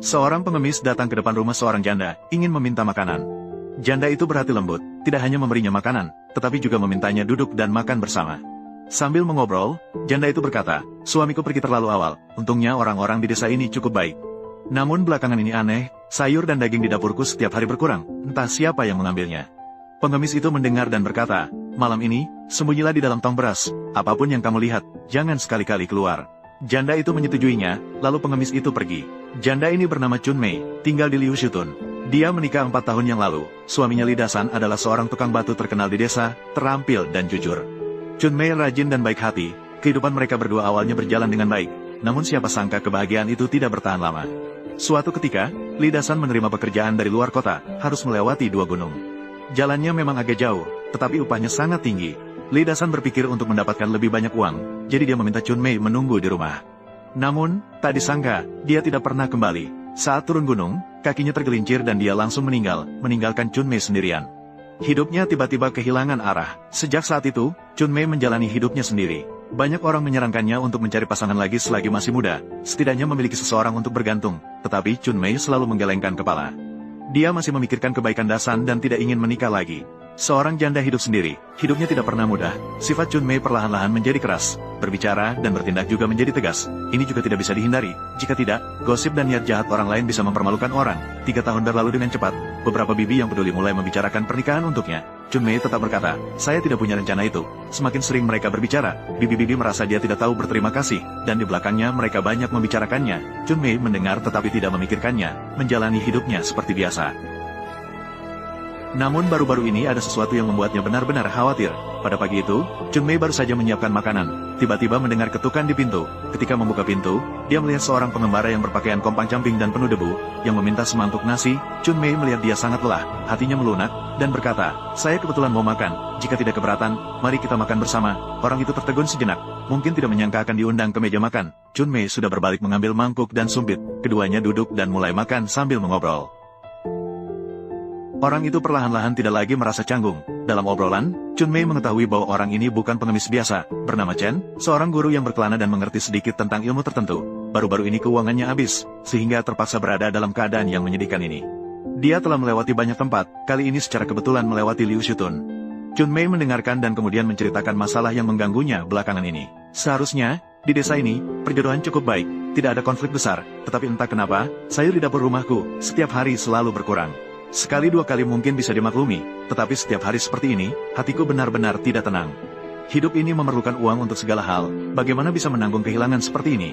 Seorang pengemis datang ke depan rumah seorang janda, ingin meminta makanan. Janda itu berhati lembut, tidak hanya memberinya makanan, tetapi juga memintanya duduk dan makan bersama. Sambil mengobrol, janda itu berkata, "Suamiku pergi terlalu awal, untungnya orang-orang di desa ini cukup baik. Namun belakangan ini aneh, sayur dan daging di dapurku setiap hari berkurang, entah siapa yang mengambilnya." Pengemis itu mendengar dan berkata, "Malam ini, sembunyilah di dalam tong beras, apapun yang kamu lihat, jangan sekali-kali keluar." Janda itu menyetujuinya, lalu pengemis itu pergi. Janda ini bernama Chun Mei, tinggal di Liu Shutun. Dia menikah 4 tahun yang lalu. Suaminya Li Dasan adalah seorang tukang batu terkenal di desa, terampil dan jujur. Chun Mei rajin dan baik hati, kehidupan mereka berdua awalnya berjalan dengan baik, namun siapa sangka kebahagiaan itu tidak bertahan lama. Suatu ketika, Li Dasan menerima pekerjaan dari luar kota, harus melewati 2 gunung. Jalannya memang agak jauh, tetapi upahnya sangat tinggi. Li Dasan berpikir untuk mendapatkan lebih banyak uang, jadi dia meminta Chun Mei menunggu di rumah. Namun, tak disangka, dia tidak pernah kembali. Saat turun gunung, kakinya tergelincir dan dia langsung meninggalkan Chun Mei sendirian. Hidupnya tiba-tiba kehilangan arah. Sejak saat itu, Chun Mei menjalani hidupnya sendiri. Banyak orang menyarankannya untuk mencari pasangan lagi selagi masih muda, setidaknya memiliki seseorang untuk bergantung, tetapi Chun Mei selalu menggelengkan kepala. Dia masih memikirkan kebaikan Dasan dan tidak ingin menikah lagi. Seorang janda hidup sendiri, hidupnya tidak pernah mudah. Sifat Chun Mei perlahan-lahan menjadi keras, berbicara dan bertindak juga menjadi tegas. Ini juga tidak bisa dihindari. Jika tidak, gosip dan niat jahat orang lain bisa mempermalukan orang. 3 tahun berlalu dengan cepat, beberapa bibi yang peduli mulai membicarakan pernikahan untuknya. Chun Mei tetap berkata, "Saya tidak punya rencana itu." Semakin sering mereka berbicara, bibi-bibi merasa dia tidak tahu berterima kasih, dan di belakangnya mereka banyak membicarakannya. Chun Mei mendengar tetapi tidak memikirkannya, menjalani hidupnya seperti biasa. Namun baru-baru ini ada sesuatu yang membuatnya benar-benar khawatir. Pada pagi itu, Chun Mei baru saja menyiapkan makanan. Tiba-tiba mendengar ketukan di pintu. Ketika membuka pintu, dia melihat seorang pengembara yang berpakaian kompang-camping dan penuh debu, yang meminta semangkuk nasi. Chun Mei melihat dia sangat lelah, hatinya melunak, dan berkata, "Saya kebetulan mau makan, jika tidak keberatan, mari kita makan bersama." Orang itu tertegun sejenak, mungkin tidak menyangka akan diundang ke meja makan. Chun Mei sudah berbalik mengambil mangkuk dan sumpit. Keduanya duduk dan mulai makan sambil mengobrol. Orang itu perlahan-lahan tidak lagi merasa canggung. Dalam obrolan, Chun Mei mengetahui bahwa orang ini bukan pengemis biasa, bernama Chen, seorang guru yang berkelana dan mengerti sedikit tentang ilmu tertentu. Baru-baru ini keuangannya habis, sehingga terpaksa berada dalam keadaan yang menyedihkan ini. Dia telah melewati banyak tempat, kali ini secara kebetulan melewati Liu Shutun. Chun Mei mendengarkan dan kemudian menceritakan masalah yang mengganggunya belakangan ini. Seharusnya, di desa ini, perjodohan cukup baik, tidak ada konflik besar, tetapi entah kenapa, sayur di dapur rumahku, setiap hari selalu berkurang. Sekali 2 kali mungkin bisa dimaklumi, tetapi setiap hari seperti ini, hatiku benar-benar tidak tenang. Hidup ini memerlukan uang untuk segala hal, bagaimana bisa menanggung kehilangan seperti ini?